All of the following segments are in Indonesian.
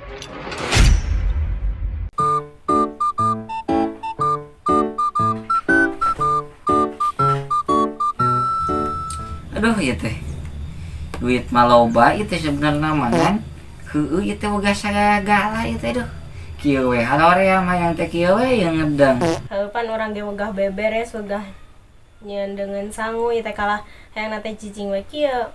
Aduh ya teh, duit maloba itu sebenarnya mah kan heueuh ieu teh boga sagala ieu teh. Aduh kieu we halorea mah yang teh kieu we yang ngedang. Pan orang ge wegah beberes wegah nyeun dengan sangu teh kalah hayang teh cicing we kieu.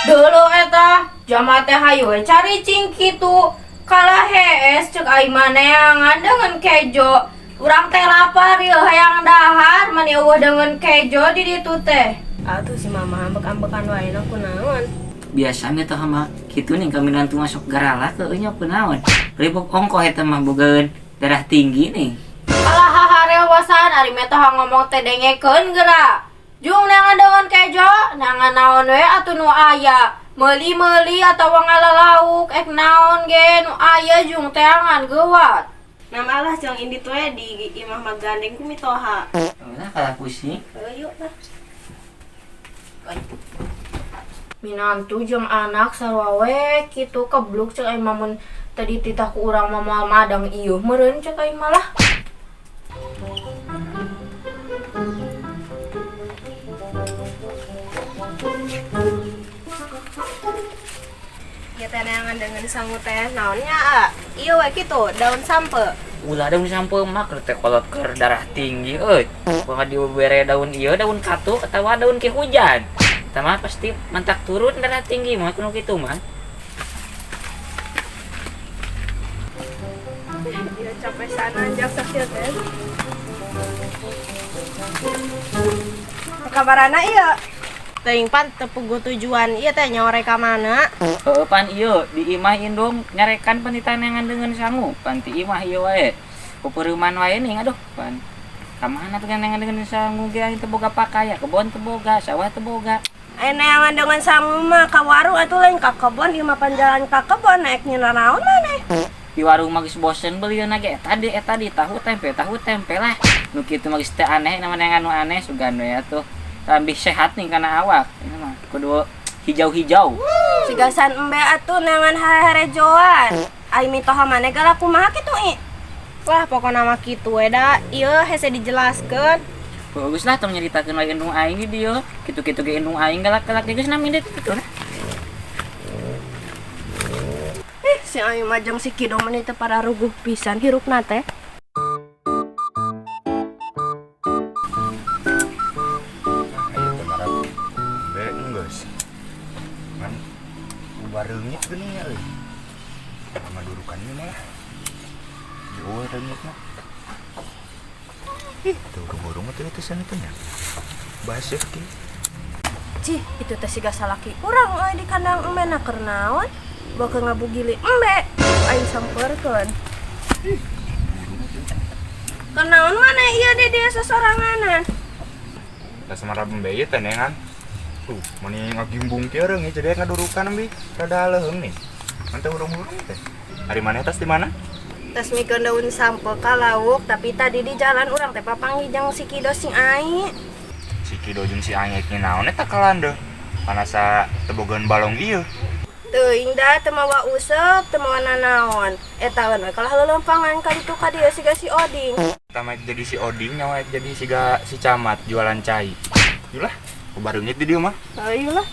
Dulu eta jama teh hayu we caricing kitu kalah hees ceuk ai maneangan dengan kejo. Urang teh lapar ieu hayang dahar mani eueuh dengan kejo di ditu teh. Atuh si mama ambek-ambekan wae na kunaon. Biasanya tuh mah kitu nih kami nanti masuk garala ke nya kunaon. Ribuk ongkoh eta mah bogaeun darah tinggi nih. Kalah haharewasan ari meh teh ngomong teh dengekeun geura. Jung neangan dengan kejo, neangan naon we atuh nu aya. Meuli-meuli atawa ngalalauk ek naon ge nu aya jung teh angan geuwat. Nama Allah jeung indit we di imah magandeng ku mitoha. Nah kalah pusing. Yuk lah. Minantu jeung anak sarua we kitu kebluk ceuk ai mamun tadi titah ku urang mah moal madang ieuh meureun ceuk ai malah. Ya teh neangan dengan sangu teh naonnya ieu we kitu daun sampe. Ulah daun sampe mah keur teh kolot keur darah tinggi euy. Kumaha dibere daun ieu daun katu atawa daun ki hujan. Eta mah pasti mentak turun darah tinggi mah kuno kitu mah. Dia capek sana jak sakieu teh. Kabarana ieu. Teuing pan tepugu tujuan ieu teh nyorek ka mana? Heeh pan ieu di imah indung nyarekan penitanangan dengan sangu. Pan ti imah ieu wae. Pupeuruman wae nih aduh pan. Kamana tuh nganangan dengan sangu ge teu boga pakaya, kebon teu boga, sawah teu boga. Neangan dengan sangu mah ka warung atuh lain ka kebon ieu mah panjalan ka kebon naek nyina naon maneh. Di warung mah geus bosen beulieuna ge eta di tahu tempe lah. Nu kitu mah geus teu aneh namanya anu aneh sugan we atuh. Lebih sehat nih karena awak. Ini mah kudu hijau-hijau. Sigasan embe atuh neangan harejoan. Ai mitoha maneh galak kumaha kitu i. Wah pokona mah kitu we da. Ieu hese dijelaskeun. Bagus lah tong nyaritakeun wae indung aing di dieu. Kitu-kitu ge indung aing galak-galak geus namin kitu nah. Si aing mah jeung si Kido mah teh para ruguh pisan hirupna teh. Reungit geuning ya euy. Sama dudukannya mah. Jauh reungit mah. Tuh burung teh itu sana teh nya. Baseuh ki. Cih, itu teh siga salaki urang euy di kandang embe na keur naon? Beukeung ngabugili embe. Aing sampeurkeun. Kenaon mana ieu di dia sosoranganan? Da samara embe ieu teh nengan. Mani ngagimbung kieu reung jadi ngadurukan bi rada leuheung nih. Manteu urung-urung teh. Hari mana tas di mana? Tas mikeun daun sampe ka lauk, tapi tadi di jalan urang teh papanggi jeung si Kido sing ai. Si Kido jeung si Aing iki naon eta kalandeuh? Panasa teu bogaan balong ieu. Teuing da teu mawa useup, teu mawa nanaon. Eta we kalah leulempangan ka ditu ka dieu siga si Oding. Eta mah jadi si Oding nyawa jadi siga si Camat jualan cai. Yulah, kubareungit di dieu mah. Ayo lah.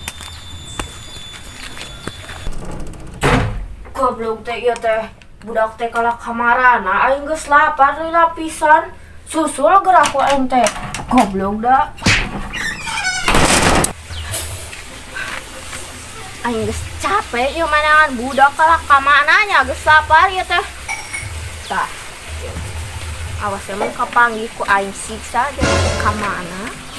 Goblok teh ieu teh. Budak teh kalah kamarana aing geus lapar lila pisan. Susul geura ku aing teh. Goblok da. Aing geus capek ieu manangan budak kalah kamana nya geus lapar ieu teh. Tah. Awas emang kapanggih ku aing siksa jadi kamana.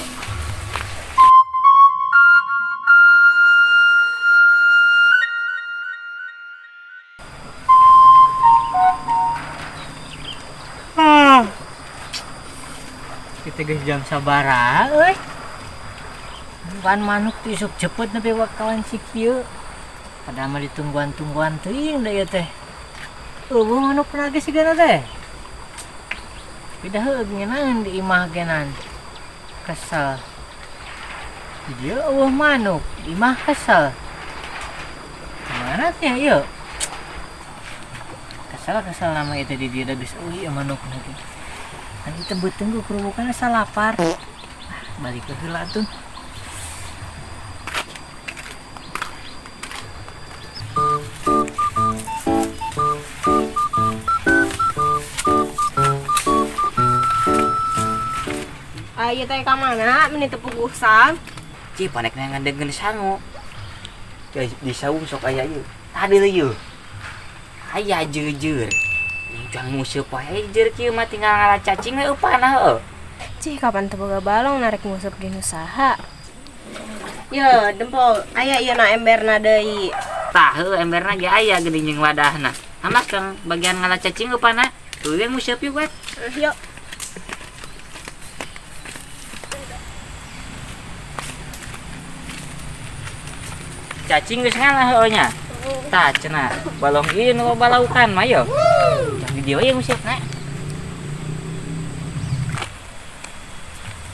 Kita geus jam sabaraha euy. Bukan manuk tisuk cepet nepi wakawan si kieu. Padahal mah ditungguan-tungguan teuing da ieu teh. Eueuh manuk na ge sigana teh. Pidah heug ngeunaan di imah genan. Kesel. Di dieu eueuh manuk, di imah kesel. Kumaha mana teh yuk kesal nama itu di dia geus euy manuk lagi kan kita betenggu kerubukan asa lapar balik ke heula tuh. Ayo teh ka mana? Meni teu pugusan. Ci panekna ngandeungeun sangu. Cai di saung sok aya ieu. Tadi ieu. Aya jeujeur. Jang museup wae jeur kieu mah tinggal ngalah cacing we upana heuh. Cih kapan teu boga balong narek nguseup di usaha. Ye, dempol, aya ieu na emberna deui. Tah heuh emberna ge aya geuning jeung wadahna. Amas kang bagian ngalah cacing upana. Tuh yang museup yuk wet. Yuk. Cacing geus ngalah heuh nya. Tah cenah balong ieu nu balaukan mah yo. Yang di dieu yang museup na.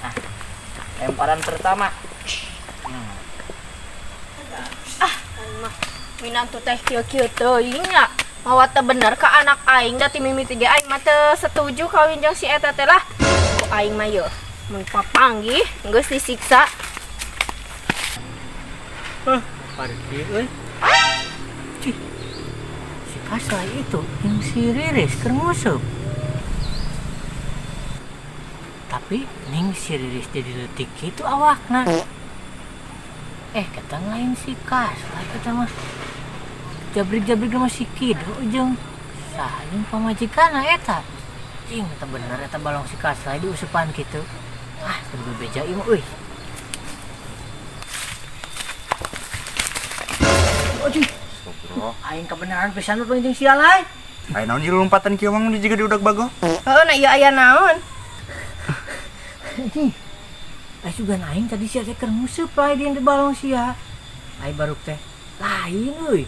Nah, lemparan pertama. Minantu teh kieu-kieu teuing nya. Mawa teu bener ka anak aing da ti mimiti ge aing mah teu setuju kawin jeung si eta teh lah. Ku aing mah yeuh mun papanggih geus disiksa. Parkir euy. Cih. Si Kasai itu yang si Riris keur nguseup. Tapi ning si Riris jadi leutik kitu awakna. Kata lain si Kasai kata mah. Jabrik-jabrik mah si Kido jeung saha jeung pamajikanna eta. Cing eta bener eta balong si Kasai diusupan kitu. Teu beja ieu mah euy. Aing kebenaran pisan lu jeung sia lain. Ayo naon ieu lompatan kieu mah juga diudag bago. Heuh na ieu aya naon? Anjing. Ai juga aing tadi sia teh keur nguseup lain di balong sia. Ai baruk teh lain euy.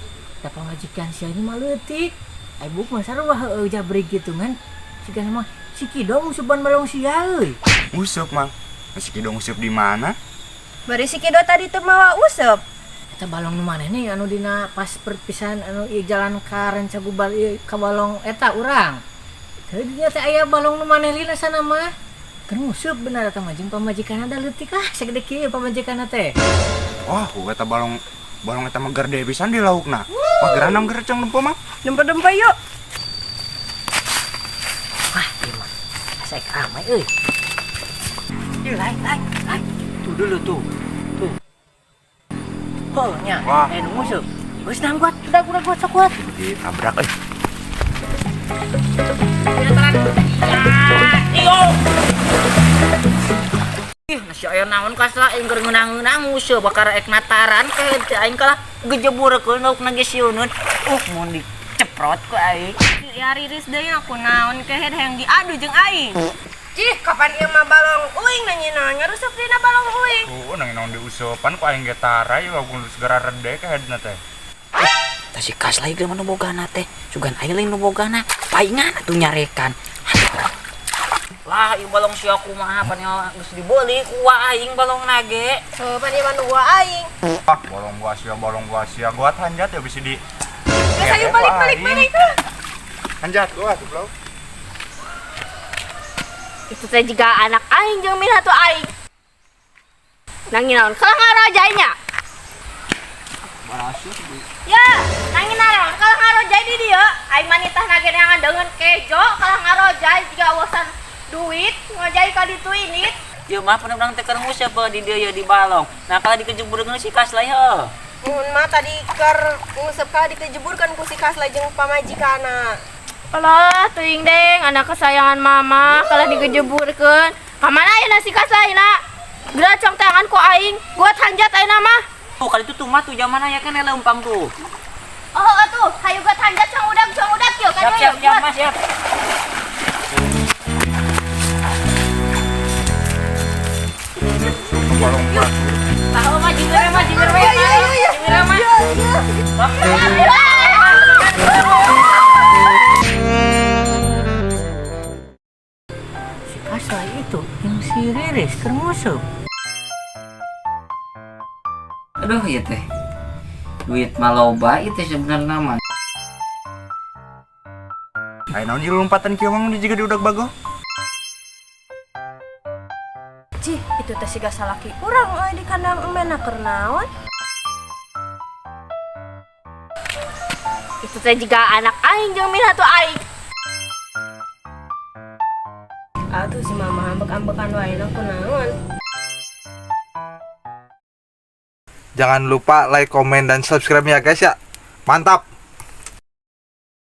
Da pamajikan sia ini mah leutik. Ai buk mah sarua heueuh jabrik gitu kan. Siga mah si Kido ngusupan balong sia euy. Useup mang. Si Kido nguseup di mana? Bari si Kido tadi teu mawa useup. Eta balong nu manehna anu dina pas perpisahan anu ieu jalan ka Rancagubal ieu ka balong eta urang. Teu dinya teh aya balong nu manehna sana mah. Keur nguseup bener eta mah jeung pamajikanna da leutik lah sagede kieu pamajikanna teh. Wah, eta balong eta mah gerde pisan di laukna. Wah, geranam gereceng dempo mah. Dempa-dempa yuk. Wah, ieu mah asai ramai euy. Ieu lain. Tuh dulu tuh. Oh nya, wah. Nu nguseup. Geus nang kuat, udah kuat sok kuat. Ditabrak euy. Ih, nasi aya naon kasla aing keur ngeunang-ngeunang museup bakar ek nataran ke aing kalah gejeburkeun laukna ge sieuneun. Mun diceprot ku aing. Ya Riris deui aku naon kehe hayang diadu jeung aing. Cih, kapan ieu mah balong uing nanya rusuk dina balong uing. Nang naon diusupan ku aing ge tarai walaupun segera rede ke hedna teh. Tah si Kasla ieu mah nu bogana teh, sugan aing lain nu bogana. Paingan atuh nyarekan. Lah ieu balong sia kumaha pan geus dibeli ku aing balong nage. Pan ieu mah nu gua aing. Balong gua sia gua hanjat ya bisa di. Geus ayo balik. Hanjat gua tuh, Bro. Itu teh juga anak aing jeung minatu aing. Nangin naon? Kalah ngarojai nya. Ya, nangin naon? Kalah ngarojai di dieu. Aing mah nitah nage ngandeungeun kejo, kalah ngarojai jiga awasan duit ngojai ka ditu ini. Ieu mah penurang teh keur nguseup di dieu di balong. Nah kalau dikejeburkeun si Kasla heuh. Mun mah tadi keur nguseup ka dikejeburkeun ku si Kasla jeung pamajikanna. Alah, teuing deng, anak kesayangan mama, kalah digejeburkeun. Kamana ayeuna si Kasaina? Geracong tangan ku aing, gua hanjat ayeuna mah. Tuh kali itu tuh mah tuh zaman aya kan leumpang tuh. Oh, atuh, hayu gua hanjat cang udag kieu kan. Siap Mas, siap. Balong batu. Tahu mah jingeure mah. Jingeure mah. Si Kasai itu yang si Riris keur nguseup. Aduh ya teh. duit maloba itu sebenarnya mah. Ayo naon ieu lompatan kieu mah di jiga diudag bago. Cih, itu teh siga salaki urang di kandang emena keur naon? Itu teh juga anak aing jeung minatu aing. Aduh si mama ambek-ambekan wae na kunaon. Jangan lupa like, komen, dan subscribe ya guys ya. Mantap.